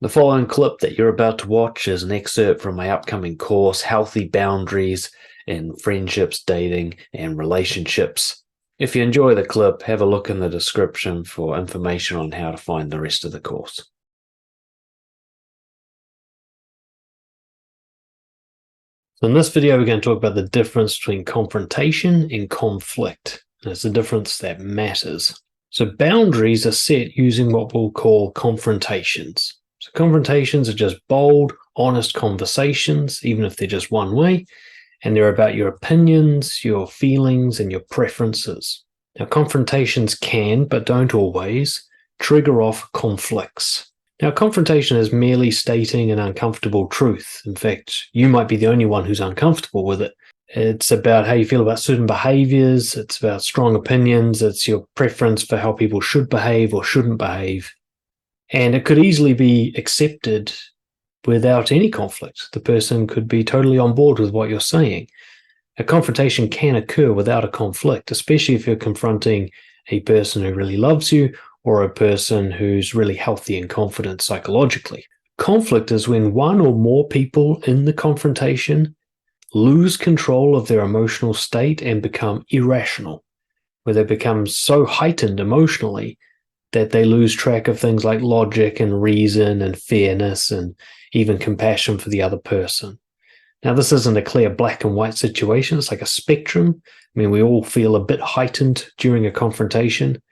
The following clip that you're about to watch is an excerpt from my upcoming course, Healthy Boundaries in Friendships, Dating, and Relationships. If you enjoy the clip, have a look in the description for information on how to find the rest of the course. So in this video, we're going to talk about the difference between confrontation and conflict. And it's a difference that matters. So boundaries are set using what we'll call confrontations. So confrontations are just bold, honest conversations, even if they're just one way, and they're about your opinions, your feelings, and your preferences. Now, confrontations can, but don't always, trigger off conflicts. Now, confrontation is merely stating an uncomfortable truth. In fact, you might be the only one who's uncomfortable with it. It's about how you feel about certain behaviors. It's about strong opinions. It's your preference for how people should behave or shouldn't behave. And it could easily be accepted without any conflict. The person could be totally on board with what you're saying. A confrontation can occur without a conflict, especially if you're confronting a person who really loves you or a person who's really healthy and confident psychologically. Conflict is when one or more people in the confrontation lose control of their emotional state and become irrational, where they become so heightened emotionally that they lose track of things like logic and reason and fairness and even compassion for the other person. Now, this isn't a clear black and white situation. It's like a spectrum. I mean, we all feel a bit heightened during a confrontation,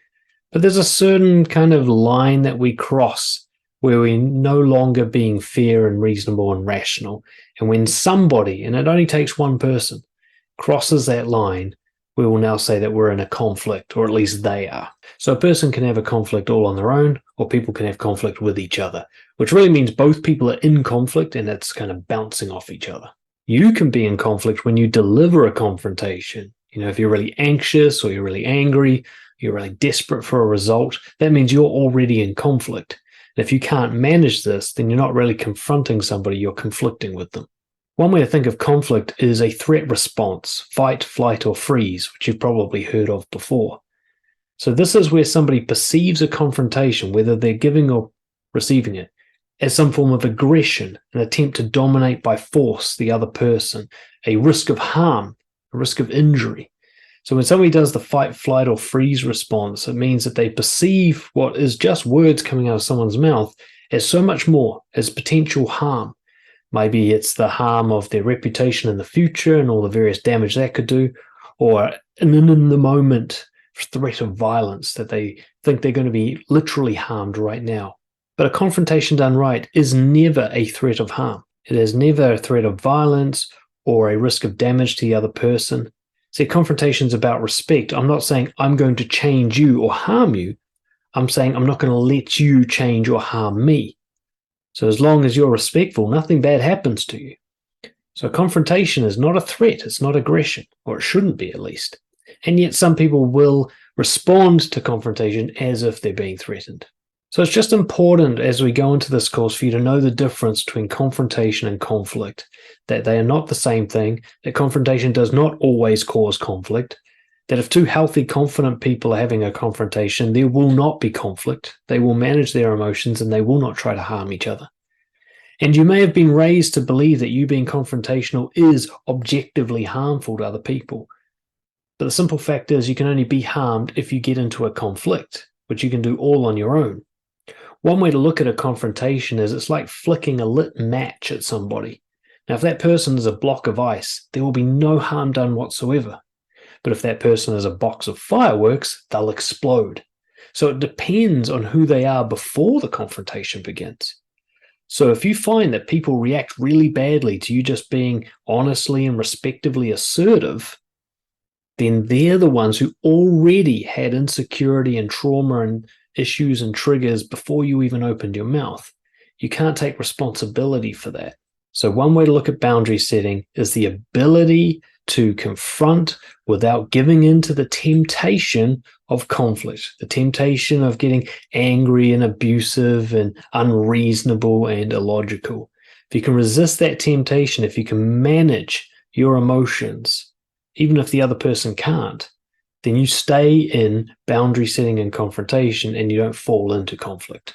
but there's a certain kind of line that we cross where we're no longer being fair and reasonable and rational. And when somebody, and it only takes one person, crosses that line, we will now say that we're in a conflict, or at least they are. So a person can have a conflict all on their own, or people can have conflict with each other, which really means both people are in conflict and it's kind of bouncing off each other. You can be in conflict when you deliver a confrontation. You know, if you're really anxious or you're really angry, you're really desperate for a result, that means you're already in conflict. And if you can't manage this, then you're not really confronting somebody, you're conflicting with them. One way to think of conflict is a threat response, fight, flight, or freeze, which you've probably heard of before. So this is where somebody perceives a confrontation, whether they're giving or receiving it, as some form of aggression, an attempt to dominate by force the other person, a risk of harm, a risk of injury. So when somebody does the fight, flight, or freeze response, it means that they perceive what is just words coming out of someone's mouth as so much more, as potential harm. Maybe it's the harm of their reputation in the future and all the various damage that could do, or an in-the-moment threat of violence that they think they're going to be literally harmed right now. But a confrontation done right is never a threat of harm. It is never a threat of violence or a risk of damage to the other person. See, confrontation is about respect. I'm not saying I'm going to change you or harm you. I'm saying I'm not going to let you change or harm me. So as long as you're respectful, nothing bad happens to you. So confrontation is not a threat. It's not aggression, or it shouldn't be at least. And yet some people will respond to confrontation as if they're being threatened. So it's just important as we go into this course for you to know the difference between confrontation and conflict, that they are not the same thing, that confrontation does not always cause conflict, that if two healthy, confident people are having a confrontation, there will not be conflict. They will manage their emotions and they will not try to harm each other. And you may have been raised to believe that you being confrontational is objectively harmful to other people. But the simple fact is you can only be harmed if you get into a conflict, which you can do all on your own. One way to look at a confrontation is it's like flicking a lit match at somebody. Now, if that person is a block of ice, there will be no harm done whatsoever. But if that person is a box of fireworks, they'll explode. So it depends on who they are before the confrontation begins. So if you find that people react really badly to you just being honestly and respectively assertive, then they're the ones who already had insecurity and trauma and issues and triggers before you even opened your mouth. You can't take responsibility for that. So one way to look at boundary setting is the ability to confront without giving in to the temptation of conflict, the temptation of getting angry and abusive and unreasonable and illogical. If you can resist that temptation, if you can manage your emotions, even if the other person can't, then you stay in boundary setting and confrontation and you don't fall into conflict.